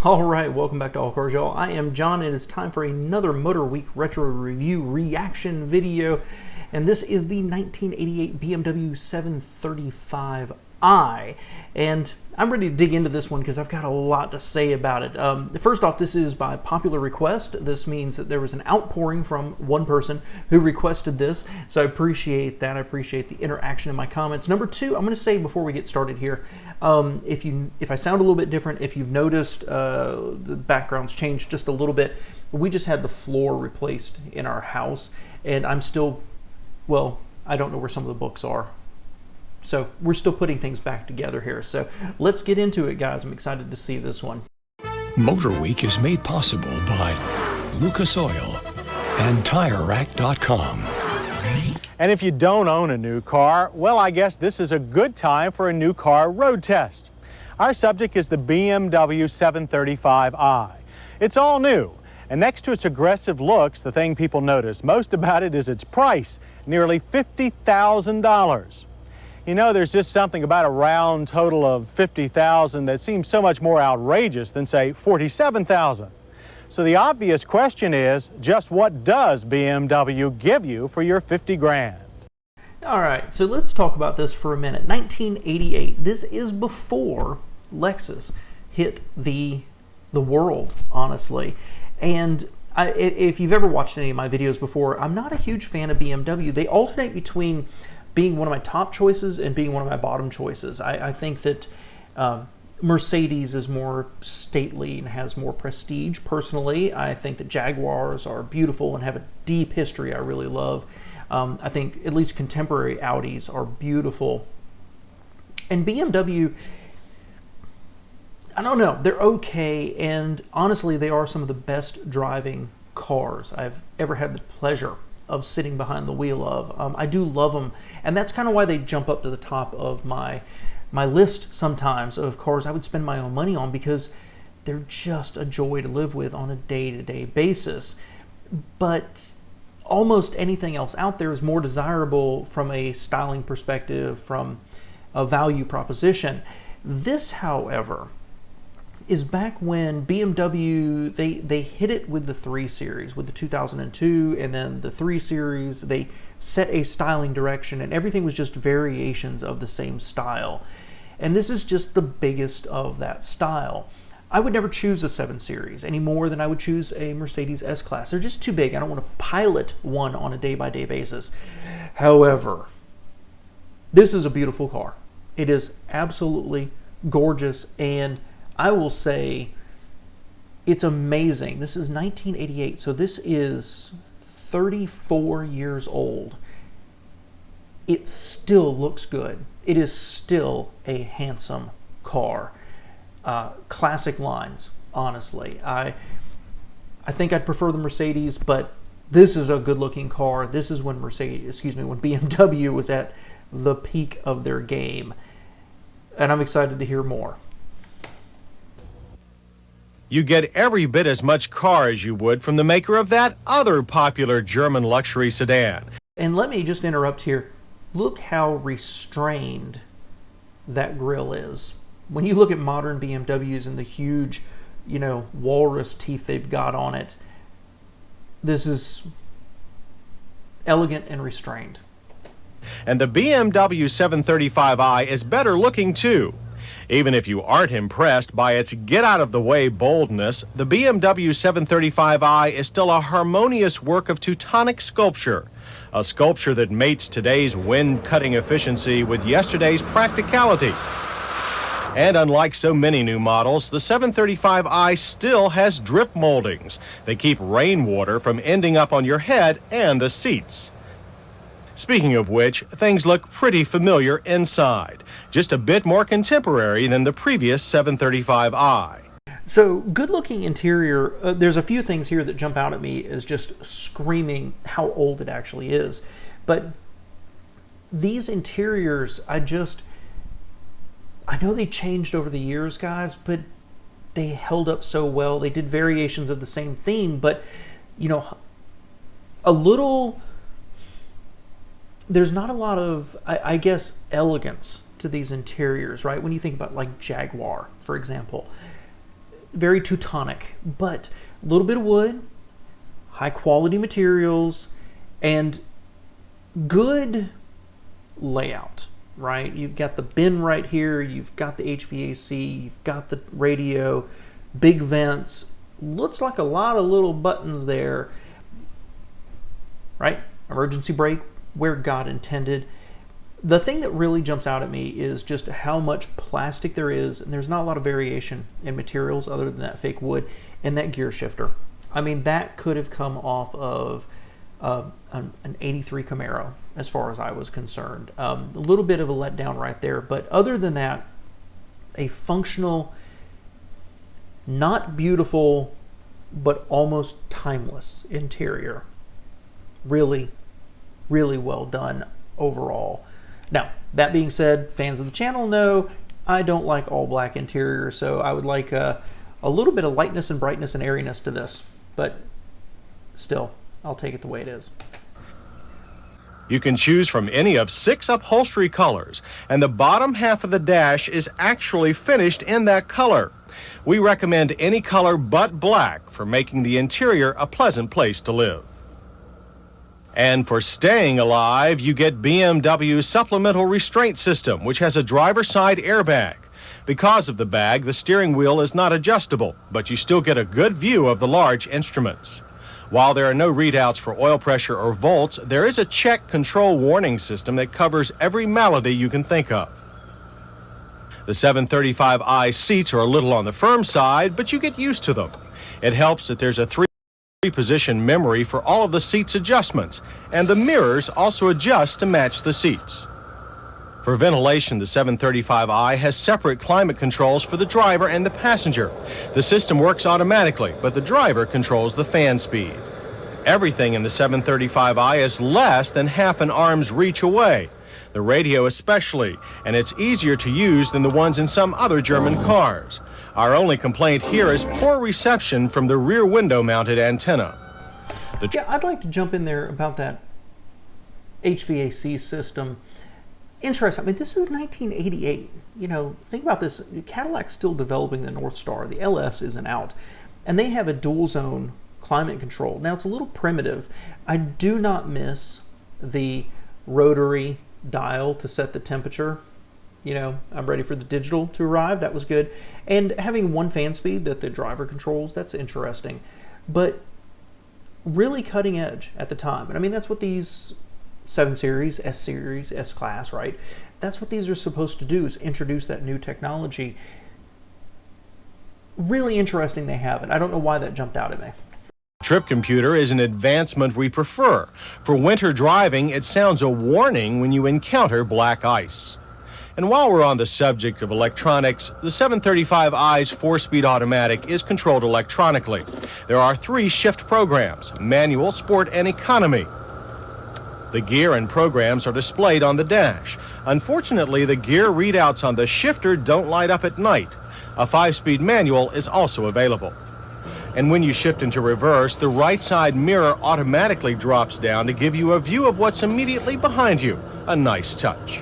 All right, welcome back to All Cars, y'all. I am John, and it's time for another Motorweek Retro Review reaction video. And this is the 1988 BMW 735i. And I'm ready to dig into this one because I've got a lot to say about it. First off, this is by popular request. This means that there was an outpouring from one person who requested this. So I appreciate that. I appreciate the interaction in my comments. Number two, I'm going to say before we get started here, if I sound a little bit different, if you've noticed the background's changed just a little bit, we just had the floor replaced in our house, and I'm still, well, I don't know where some of the books are. So we're still putting things back together here. So let's get into it, guys. I'm excited to see this one. Motorweek is made possible by Lucas Oil and TireRack.com. And if you don't own a new car, well, I guess this is a good time for a new car road test. Our subject is the BMW 735i. It's all new, and next to its aggressive looks, the thing people notice most about it is its price, nearly $50,000. You know, there's just something about a round total of $50,000 that seems so much more outrageous than, say, $47,000. So the obvious question is, just what does BMW give you for your 50 grand? All right, so let's talk about this for a minute. 1988, this is before Lexus hit the world, honestly. And if you've ever watched any of my videos before, I'm not a huge fan of BMW. They alternate between being one of my top choices and being one of my bottom choices. I think that Mercedes is more stately and has more prestige. Personally, I think that Jaguars are beautiful and have a deep history I really love. I think at least contemporary Audis are beautiful. And BMW, I don't know, they're okay, and honestly they are some of the best driving cars I've ever had the pleasure of sitting behind the wheel of. I do love them, and that's kind of why they jump up to the top of my list sometimes of cars I would spend my own money on, because they're just a joy to live with on a day-to-day basis. But almost anything else out there is more desirable from a styling perspective, from a value proposition. This, however, is back when BMW, they hit it with the 3 Series, with the 2002, and then the 3 Series. They set a styling direction, and everything was just variations of the same style. And this is just the biggest of that style. I would never choose a 7 Series any more than I would choose a Mercedes S-Class. They're just too big. I don't want to pilot one on a day-by-day basis. However, this is a beautiful car. It is absolutely gorgeous, and I will say it's amazing. This is 1988, so this is 34 years old. It still looks good. It is still a handsome car. Classic lines, honestly. I think I'd prefer the Mercedes, but this is a good-looking car. This is when when BMW was at the peak of their game, and I'm excited to hear more. You get every bit as much car as you would from the maker of that other popular German luxury sedan. And let me just interrupt here. Look how restrained that grille is. When you look at modern BMWs and the huge, walrus teeth they've got on it, this is elegant and restrained. And the BMW 735i is better looking too. Even if you aren't impressed by its get-out-of-the-way boldness, the BMW 735i is still a harmonious work of Teutonic sculpture, a sculpture that mates today's wind-cutting efficiency with yesterday's practicality. And unlike so many new models, the 735i still has drip moldings. They keep rainwater from ending up on your head and the seats. Speaking of which, things look pretty familiar inside, just a bit more contemporary than the previous 735i. So, good-looking interior. There's a few things here that jump out at me as just screaming how old it actually is. But these interiors, I know they changed over the years, guys, but they held up so well. They did variations of the same theme, but, there's not a lot of, I guess, elegance to these interiors, right? When you think about like Jaguar, for example, very Teutonic, but a little bit of wood, high quality materials, and good layout, right? You've got the bin right here, you've got the HVAC, you've got the radio, big vents, looks like a lot of little buttons there, right? Emergency brake where God intended. The thing that really jumps out at me is just how much plastic there is, and there's not a lot of variation in materials other than that fake wood, and that gear shifter. I mean, that could have come off of an 83 Camaro as far as I was concerned. A little bit of a letdown right there, but other than that, a functional, not beautiful, but almost timeless interior. Really, really well done overall. Now, that being said, fans of the channel know I don't like all black interior, so I would like a little bit of lightness and brightness and airiness to this, but still, I'll take it the way it is. You can choose from any of 6 upholstery colors, and the bottom half of the dash is actually finished in that color. We recommend any color but black for making the interior a pleasant place to live. And for staying alive, you get BMW's supplemental restraint system, which has a driver's side airbag. Because of the bag, the steering wheel is not adjustable, but you still get a good view of the large instruments. While there are no readouts for oil pressure or volts, there is a check control warning system that covers every malady you can think of. The 735i seats are a little on the firm side, but you get used to them. It helps that there's a three-position memory for all of the seats adjustments, and the mirrors also adjust to match the seats. For ventilation, the 735i has separate climate controls for the driver and the passenger. The system works automatically, but the driver controls the fan speed. Everything in the 735i is less than half an arm's reach away, the radio especially, and it's easier to use than the ones in some other German cars. Our only complaint here is poor reception from the rear window mounted antenna. Yeah, I'd like to jump in there about that HVAC system. Interesting. I mean, this is 1988. You know, think about this. Cadillac's still developing the North Star. The LS isn't out. And they have a dual zone climate control. Now, it's a little primitive. I do not miss the rotary dial to set the temperature. You know, I'm ready for the digital to arrive. That was good. And having one fan speed that the driver controls, that's interesting. But really cutting edge at the time. And I mean, that's what these 7 Series, S Series, S Class, right? That's what these are supposed to do, is introduce that new technology. Really interesting they have it. I don't know why that jumped out at me. Trip computer is an advancement we prefer. For winter driving, it sounds a warning when you encounter black ice. And while we're on the subject of electronics, the 735i's 4-speed automatic is controlled electronically. There are 3 shift programs: manual, sport, and economy. The gear and programs are displayed on the dash. Unfortunately, the gear readouts on the shifter don't light up at night. A 5-speed manual is also available. And when you shift into reverse, the right side mirror automatically drops down to give you a view of what's immediately behind you. A nice touch.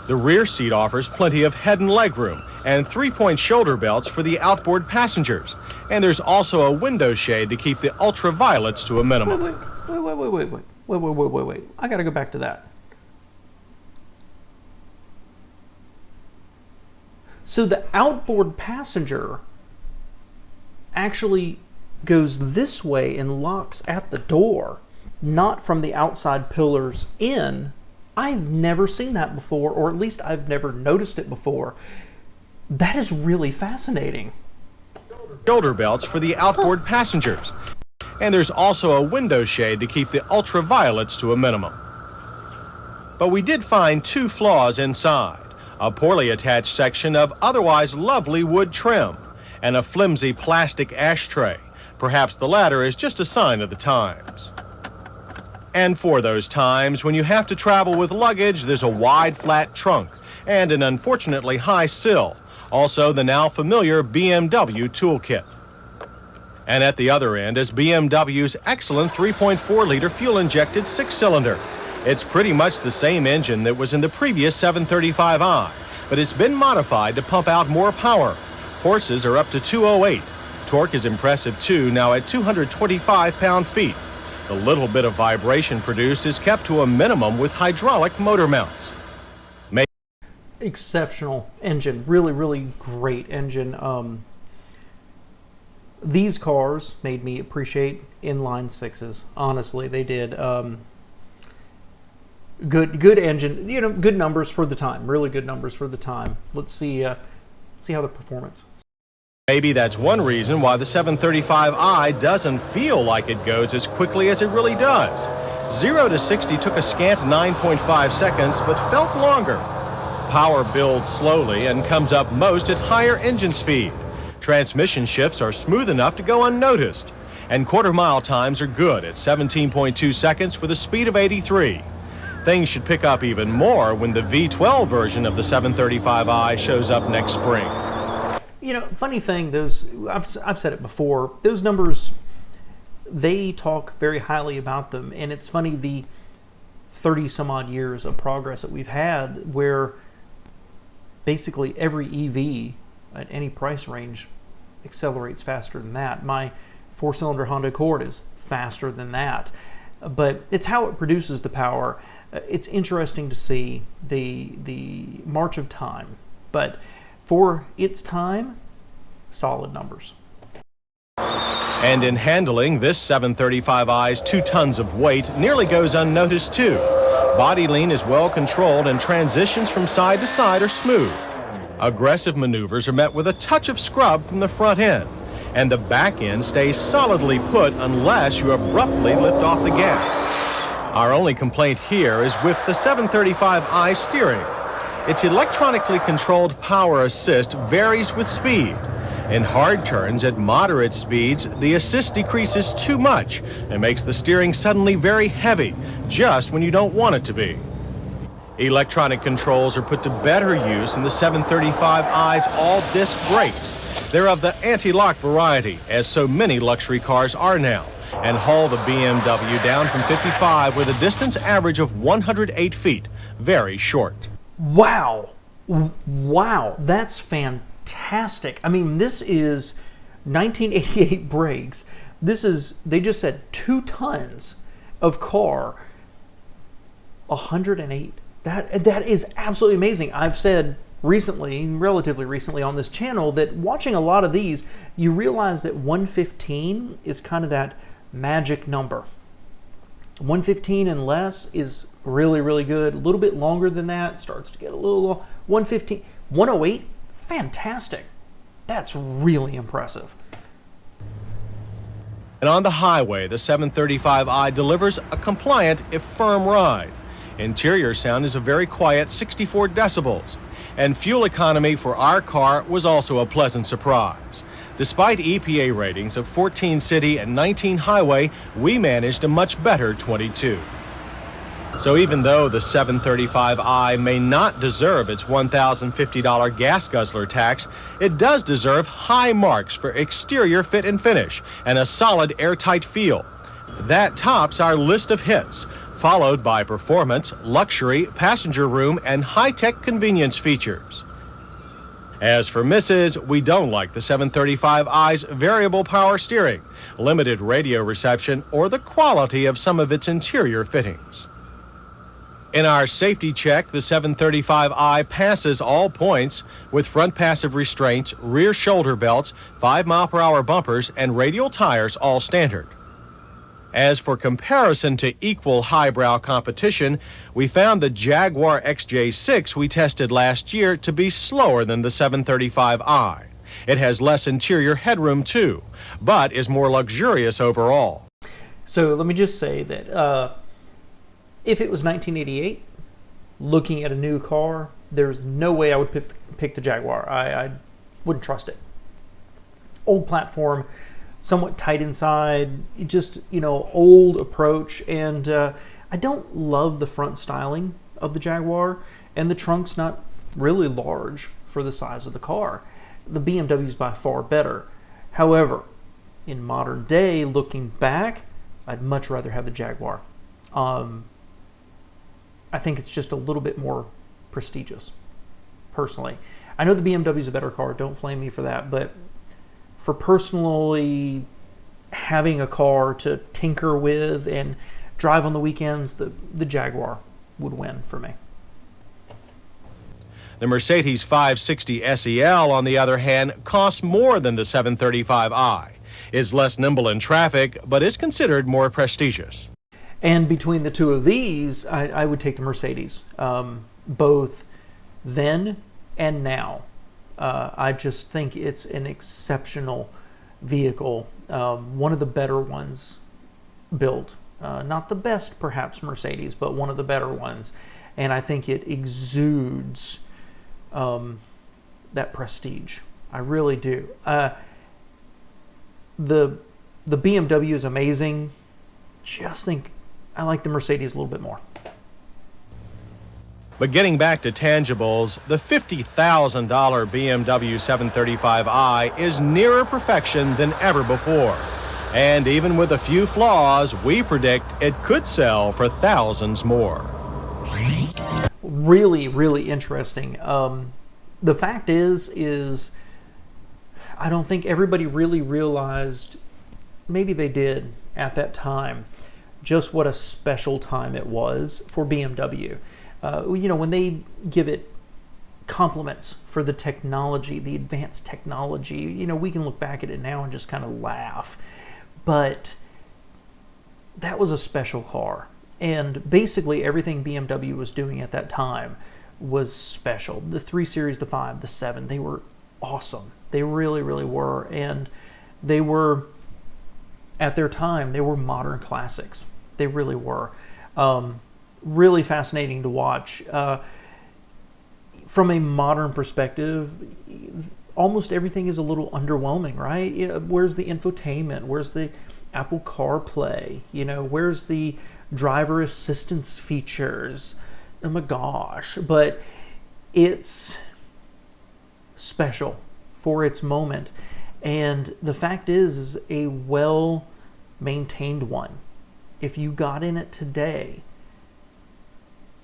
The rear seat offers plenty of head and leg room and 3-point shoulder belts for the outboard passengers. And there's also a window shade to keep the ultraviolets to a minimum. Wait. I gotta go back to that. So the outboard passenger actually goes this way and locks at the door, not from the outside pillars in. I've never seen that before, or at least I've never noticed it before. That is really fascinating. Shoulder belts for the outboard passengers. And there's also a window shade to keep the ultraviolets to a minimum. But we did find 2 flaws inside: a poorly attached section of otherwise lovely wood trim, and a flimsy plastic ashtray. Perhaps the latter is just a sign of the times. And for those times when you have to travel with luggage, there's a wide, flat trunk and an unfortunately high sill. Also, the now familiar BMW toolkit. And at the other end is BMW's excellent 3.4-liter fuel-injected 6-cylinder. It's pretty much the same engine that was in the previous 735i, but it's been modified to pump out more power. Horses are up to 208. Torque is impressive too, now at 225 pound-feet. The little bit of vibration produced is kept to a minimum with hydraulic motor mounts. Exceptional engine, really great engine. These cars made me appreciate inline sixes. Honestly, they did. Good engine, good numbers for the time. Really good numbers for the time. Let's see how the performance. Maybe that's one reason why the 735i doesn't feel like it goes as quickly as it really does. 0 to 60 took a scant 9.5 seconds, but felt longer. Power builds slowly and comes up most at higher engine speed. Transmission shifts are smooth enough to go unnoticed. And quarter-mile times are good at 17.2 seconds with a speed of 83. Things should pick up even more when the V12 version of the 735i shows up next spring. Funny thing, I've said it before, those numbers, they talk very highly about them. And it's funny, the 30 some odd years of progress that we've had where basically every EV at any price range accelerates faster than that. My 4-cylinder Honda Accord is faster than that. But it's how it produces the power. It's interesting to see the march of time. But for its time, solid numbers. And in handling, this 735i's 2 tons of weight nearly goes unnoticed too. Body lean is well controlled and transitions from side to side are smooth. Aggressive maneuvers are met with a touch of scrub from the front end, and the back end stays solidly put unless you abruptly lift off the gas. Our only complaint here is with the 735i steering. Its electronically controlled power assist varies with speed. In hard turns at moderate speeds, the assist decreases too much and makes the steering suddenly very heavy, just when you don't want it to be. Electronic controls are put to better use in the 735i's all-disc brakes. They're of the anti-lock variety, as so many luxury cars are now, and haul the BMW down from 55 with a distance average of 108 feet. Very short. Wow, that's fantastic. I mean, this is 1988 brakes. They just said 2 tons of car, 108. That is absolutely amazing. I've said relatively recently on this channel, that watching a lot of these, you realize that 115 is kind of that magic number. 115 and less is really good. A little bit longer than that starts to get a little low. 115, 108, fantastic. That's really impressive. And on the highway, the 735i delivers a compliant if firm ride. Interior sound is a very quiet 64 decibels. And fuel economy for our car was also a pleasant surprise. Despite EPA ratings of 14 city and 19 highway, we managed a much better 22. So even though the 735i may not deserve its $1,050 gas guzzler tax, it does deserve high marks for exterior fit and finish and a solid airtight feel. That tops our list of hits, followed by performance, luxury, passenger room, and high-tech convenience features. As for misses, we don't like the 735i's variable power steering, limited radio reception, or the quality of some of its interior fittings. In our safety check, the 735i passes all points with front passive restraints, rear shoulder belts, 5-mile-per-hour bumpers, and radial tires all standard. As for comparison to equal highbrow competition, we found the Jaguar XJ6 we tested last year to be slower than the 735i. It has less interior headroom too, but is more luxurious overall. So let me just say that if it was 1988, looking at a new car, there's no way I would pick the Jaguar. I wouldn't trust it. Old platform, somewhat tight inside, just, old approach, and I don't love the front styling of the Jaguar, and the trunk's not really large for the size of the car. The BMW is by far better. However, in modern day, looking back, I'd much rather have the Jaguar. I think it's just a little bit more prestigious, personally. I know the BMW is a better car, don't flame me for that, but for personally having a car to tinker with and drive on the weekends, the Jaguar would win for me. The Mercedes 560 SEL, on the other hand, costs more than the 735i, is less nimble in traffic, but is considered more prestigious. And between the two of these, I would take the Mercedes, both then and now. I just think it's an exceptional vehicle, one of the better ones built. Not the best, perhaps, Mercedes, but one of the better ones. And I think it exudes that prestige. I really do. The BMW is amazing. Just think I like the Mercedes a little bit more. But getting back to tangibles, the $50,000 BMW 735i is nearer perfection than ever before. And even with a few flaws, we predict it could sell for thousands more. Really, really interesting. The fact is I don't think everybody really realized, maybe they did at that time, just what a special time it was for BMW. When they give it compliments for the technology, the advanced technology, we can look back at it now and just kind of laugh. But that was a special car. And basically everything BMW was doing at that time was special. The 3 Series, the 5, the 7, they were awesome. They really, really were. And they were, at their time, they were modern classics. They really were. Really fascinating to watch. From a modern perspective, almost everything is a little underwhelming, right? Where's the infotainment? Where's the Apple CarPlay? Where's the driver assistance features? Oh my gosh. But it's special for its moment. And the fact is a well-maintained one. If you got in it today,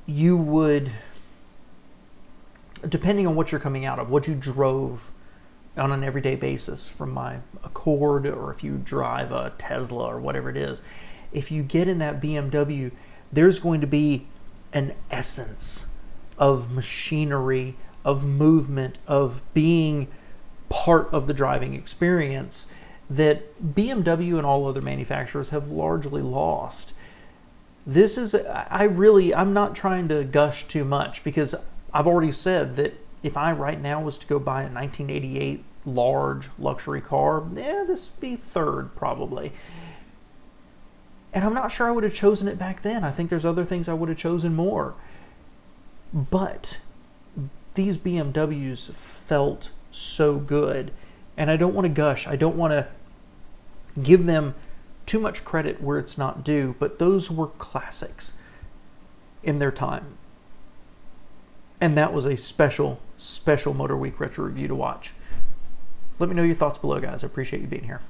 you would, depending on what you're coming out of, what you drove on an everyday basis from my Accord, or if you drive a Tesla or whatever it is, if you get in that BMW, there's going to be an essence of machinery, of movement, of being part of the driving experience that BMW and all other manufacturers have largely lost. This is, I'm not trying to gush too much, because I've already said that if I right now was to go buy a 1988 large luxury car, this would be third probably. And I'm not sure I would have chosen it back then. I think there's other things I would have chosen more. But these BMWs felt so good. And I don't want to gush. I don't want to give them too much credit where it's not due, but those were classics in their time. And that was a special, special Motorweek Retro Review to watch. Let me know your thoughts below, guys. I appreciate you being here.